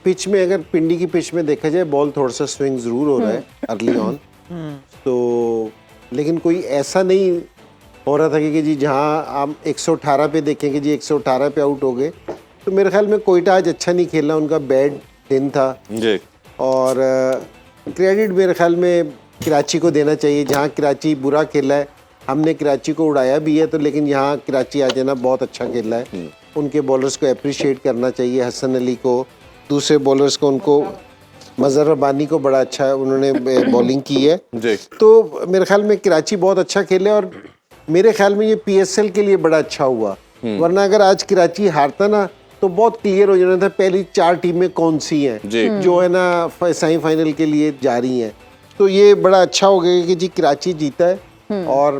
Pitch में, अगर पिंडी की पिच में देखा जाए, बॉल थोड़ा सा स्विंग जरूर हो रहा है अर्ली ऑन, तो लेकिन कोई ऐसा नहीं हो रहा था कि जी जहाँ आप 118 पे देखें कि जी 118 पे आउट हो गए। तो मेरे ख्याल में कोयटा आज अच्छा नहीं खेला, उनका बैड दिन था जी। और क्रेडिट मेरे ख्याल में कराची को देना चाहिए। जहाँ कराची बुरा खेला है, हमने कराची को उड़ाया भी है, तो लेकिन यहाँ कराची आ जाना बहुत अच्छा खेला है। उनके बॉलर्स को अप्रिशिएट करना चाहिए, हसन अली को, दूसरे बॉलर्स को, उनको मजहर रब्बानी को बड़ा अच्छा उन्होंने बॉलिंग की है जी। तो मेरे ख्याल में कराची बहुत अच्छा खेले और मेरे ख्याल में ये PSL के लिए बड़ा अच्छा हुआ। वरना अगर आज कराची हारता ना तो बहुत क्लियर हो जाना था पहली 4 टीमें कौन सी हैं जो है ना सेमीफाइनल के लिए जा रही हैं। तो ये बड़ा अच्छा हो गया कि जी कराची जीता है और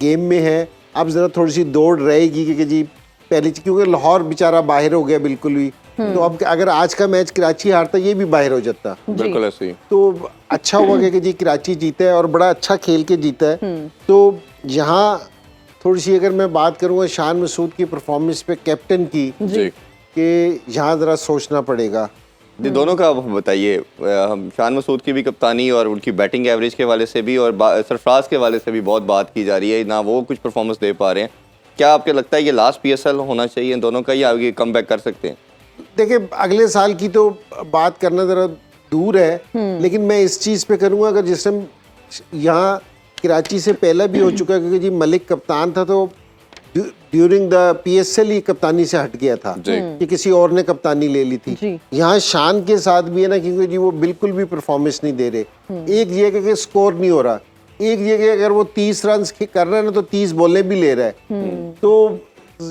गेम में है। अब ज़रा थोड़ी सी दौड़ रहेगी कि जी पहली, क्योंकि लाहौर बेचारा बाहर हो गया बिल्कुल भी, तो अब अगर आज का मैच कराची हारता ये भी बाहर हो जाता। बिल्कुल ऐसे ही। तो अच्छा हुआ कि जी कराची जीता है और बड़ा अच्छा खेल के जीता है। तो यहाँ थोड़ी सी अगर मैं बात करूँगा शान मसूद की परफॉर्मेंस पे, कैप्टन की, जी। कि यहाँ ज़रा सोचना पड़ेगा। जी, दोनों का आप बताइए। हम शान मसूद की भी कप्तानी और उनकी बैटिंग एवरेज के वाले से भी और सरफराज के वाले से भी बहुत बात की जा रही है, ना वो कुछ परफॉर्मेंस दे पा रहे हैं। क्या आपको लगता है ये लास्ट PSL होना चाहिए दोनों का, या आगे कम बैक कर सकते हैं? देखिए अगले साल की तो बात करना ज़रा दूर है, लेकिन मैं इस चीज़ पे करूँगा, अगर जिस टाइम यहाँ कराची से पहले भी हो चुका है, क्योंकि जी मलिक कप्तान था तो ड्यूरिंग द PSL ही कप्तानी से हट गया था कि किसी और ने कप्तानी ले ली थी। यहाँ शान के साथ भी है ना, क्योंकि जी वो बिल्कुल भी परफॉर्मेंस नहीं दे रहे। एक ये कि स्कोर नहीं हो रहा, एक ये कि अगर वो 30 रन कर रहा है ना तो 30 बॉलें भी ले रहा है, तो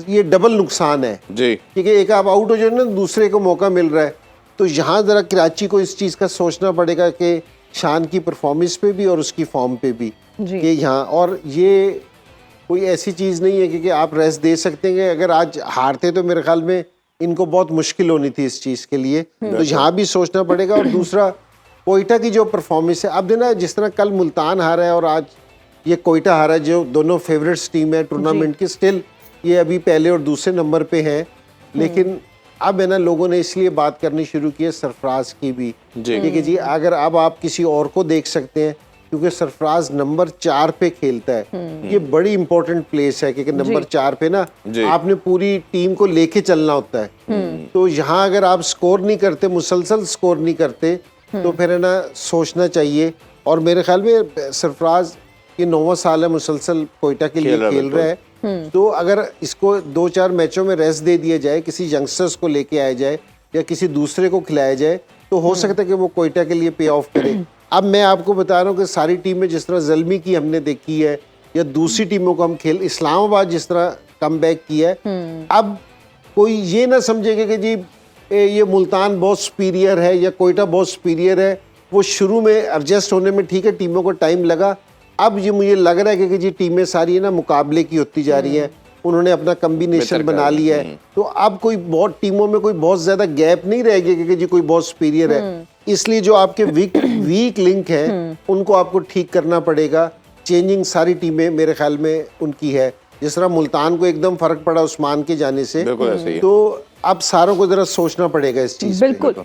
ये डबल नुकसान है जी। क्योंकि एक आप आउट हो जाए ना, दूसरे को मौका मिल रहा है। तो यहाँ ज़रा कराची को इस चीज़ का सोचना पड़ेगा कि शान की परफॉर्मेंस पे भी और उसकी फॉर्म पे भी कि यहाँ, और ये कोई ऐसी चीज़ नहीं है कि आप रेस्ट दे सकते हैं। अगर आज हारते तो मेरे ख्याल में इनको बहुत मुश्किल होनी थी इस चीज़ के लिए, तो यहाँ भी सोचना पड़ेगा। और दूसरा कोयटा की जो परफॉर्मेंस है, अब देना जिस तरह कल मुल्तान हारा है और आज ये कोयटा हारा है, जो दोनों फेवरेट्स टीम है टूर्नामेंट की, स्टिल ये अभी पहले और दूसरे नंबर पे हैं। लेकिन अब है ना लोगों ने इसलिए बात करनी शुरू की है सरफराज की भी, कि जी अगर अब आप किसी और को देख सकते हैं, क्योंकि सरफराज नंबर 4 पे खेलता है। ये बड़ी इंपॉर्टेंट प्लेस है क्योंकि नंबर 4 पे ना आपने पूरी टीम को लेके चलना होता है। तो यहाँ अगर आप स्कोर नहीं करते, मुसलसल स्कोर नहीं करते, तो फिर है ना सोचना चाहिए। और मेरे ख्याल में सरफराज ये 9वां साल है मुसलसल कोयटा के लिए खेल रहा है। तो अगर इसको 2-4 मैचों में रेस्ट दे दिया जाए, किसी यंगस्टर्स को लेके आया जाए या किसी दूसरे को खिलाया जाए, तो हो सकता है कि वो कोयटा के लिए पे ऑफ करे। अब मैं आपको बता रहा हूँ कि सारी टीमें जिस तरह ज़ल्मी की हमने देखी है या दूसरी टीमों को हम इस्लामाबाद जिस तरह कम बैक किया है, अब कोई ये ना समझेगा कि जी ये मुल्तान बहुत सुपीरियर है या कोयटा बहुत सुपीरियर है। वो शुरू में एडजस्ट होने में ठीक है, टीमों को टाइम लगा। अब ये मुझे लग रहा है कि जी टीमें सारी है ना मुकाबले की होती जा रही हैं, उन्होंने अपना कम्बिनेशन बना लिया है। तो अब कोई बहुत टीमों में कोई बहुत ज़्यादा गैप नहीं रहेगी कि जी कोई बहुत सुपीरियर है। इसलिए जो आपके वीक लिंक हैं उनको आपको ठीक करना पड़ेगा। चेंजिंग सारी टीमें मेरे ख्याल में उनकी है। जिस तरह मुल्तान को एकदम फर्क पड़ा उस्मान के जाने से, बिल्कुल ऐसे ही। तो अब सारों को जरा सोचना पड़ेगा इस चीज़ पे। बिल्कुल।